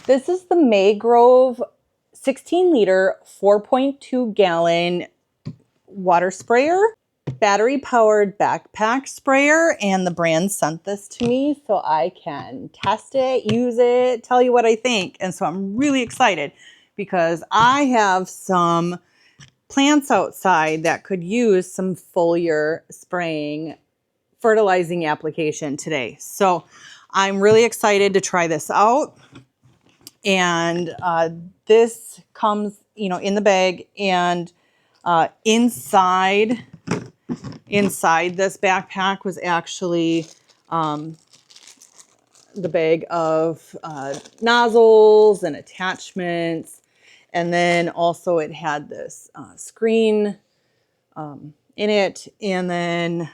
This is the Maygrove 16-liter, 4.2-gallon water sprayer, battery-powered backpack sprayer, and the brand sent this to me so I can test it, use it, tell you what I think. And so I'm really excited because I have some plants outside that could use some foliar spraying fertilizing application today. So I'm really excited to try this out. And this comes, in the bag, and inside this backpack was actually the bag of nozzles and attachments. And then also it had this screen in it. And then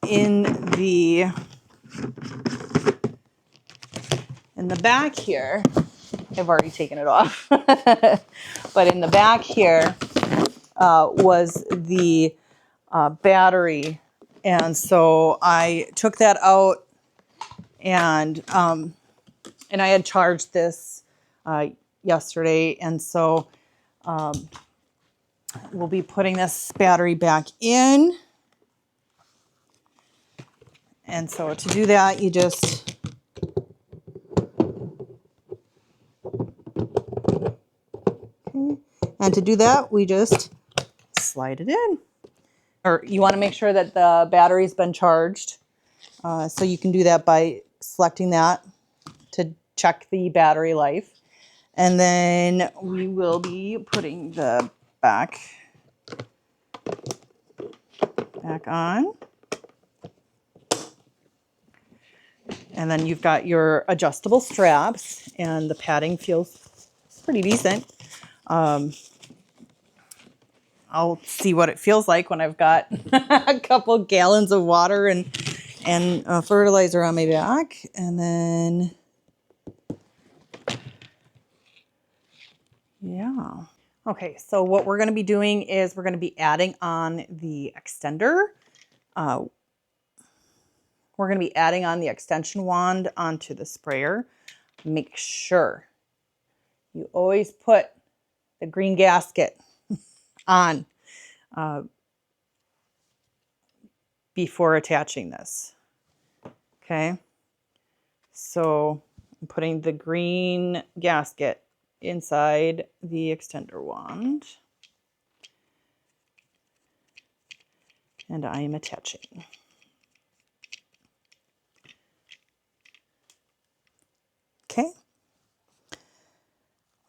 in the back here, I've already taken it off, but in the back here was the battery. And so I took that out, and I had charged this yesterday. And so we'll be putting this battery back in. And so to do that, you just we just slide it in. Or you want to make sure that the battery's been charged. So you can do that by selecting that to check the battery life. And then we will be putting the back on. And then you've got your adjustable straps, and the padding feels pretty decent. I'll see what it feels like when I've got a couple gallons of water and fertilizer on my back. And then, yeah. Okay, so what we're going to be doing is we're going to be adding on the extender. We're going to be adding on the extension wand onto the sprayer. Make sure you always put the green gasket on before attaching this. Okay, so I'm putting the green gasket inside the extender wand, and I am attaching. Okay.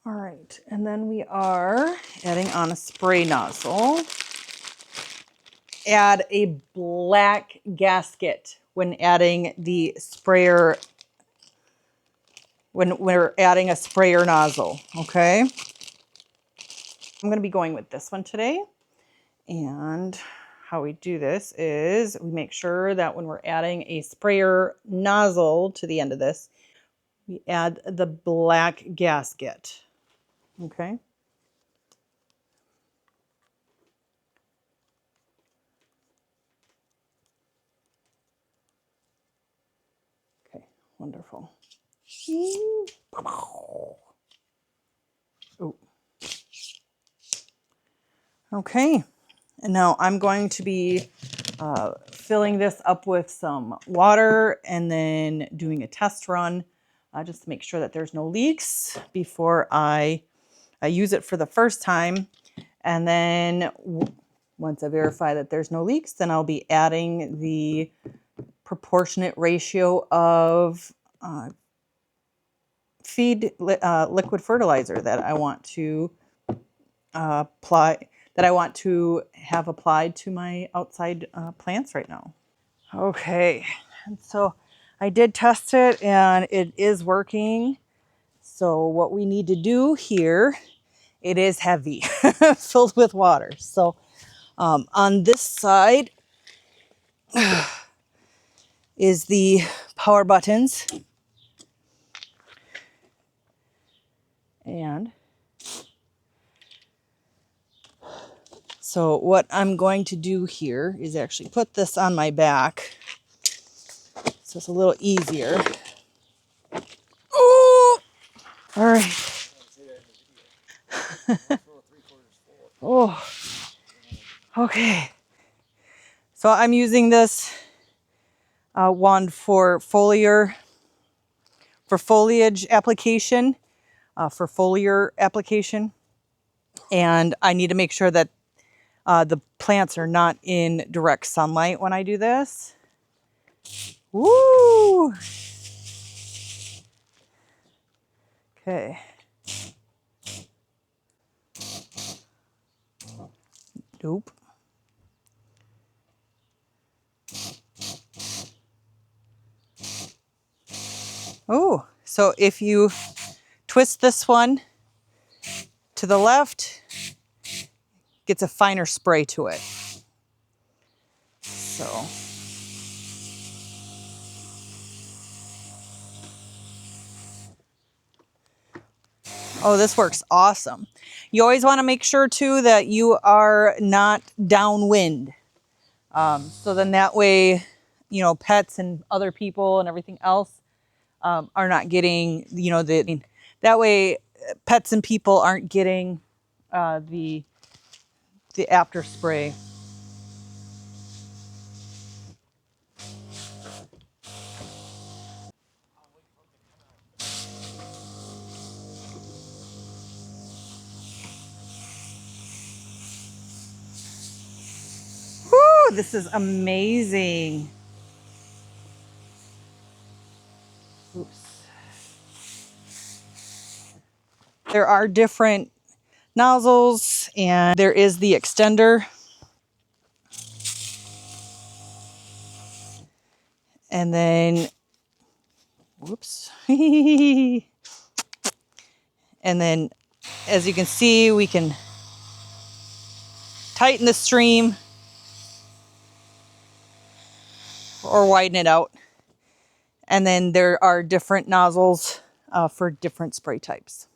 All right, and then we are adding on a spray nozzle. Add a black gasket when adding the sprayer, when we're adding a sprayer nozzle, okay? I'm going to be going with this one today. And how we do this is we make sure that when we're adding a sprayer nozzle to the end of this, we add the black gasket, okay? Okay, wonderful. Ooh. Okay, and now I'm going to be filling this up with some water and then doing a test run just to make sure that there's no leaks before I use it for the first time. And then once I verify that there's no leaks, then I'll be adding the proportionate ratio of feed liquid fertilizer that I want to apply, that I want to have applied to my outside plants right now. Okay, and so I did test it and it is working. So what we need to do here, it is heavy, filled with water. So on this side is the power buttons. And so what I'm going to do here is actually put this on my back so it's a little easier. Oh! All right. Oh, okay. So I'm using this wand for foliage application, for foliar application. And I need to make sure that the plants are not in direct sunlight when I do this. Woo! Okay. Nope. Oh, so if you twist this one to the left, gets a finer spray to it. So. Oh, this works awesome. You always want to make sure too that you are not downwind. So then that way, you know, pets and other people and everything else are not getting, you know, that way pets and people aren't getting the after spray. Woo, this is amazing. Oops. There are different nozzles and there is the extender. And then, whoops. And then, as you can see, we can tighten the stream or widen it out. And then there are different nozzles for different spray types.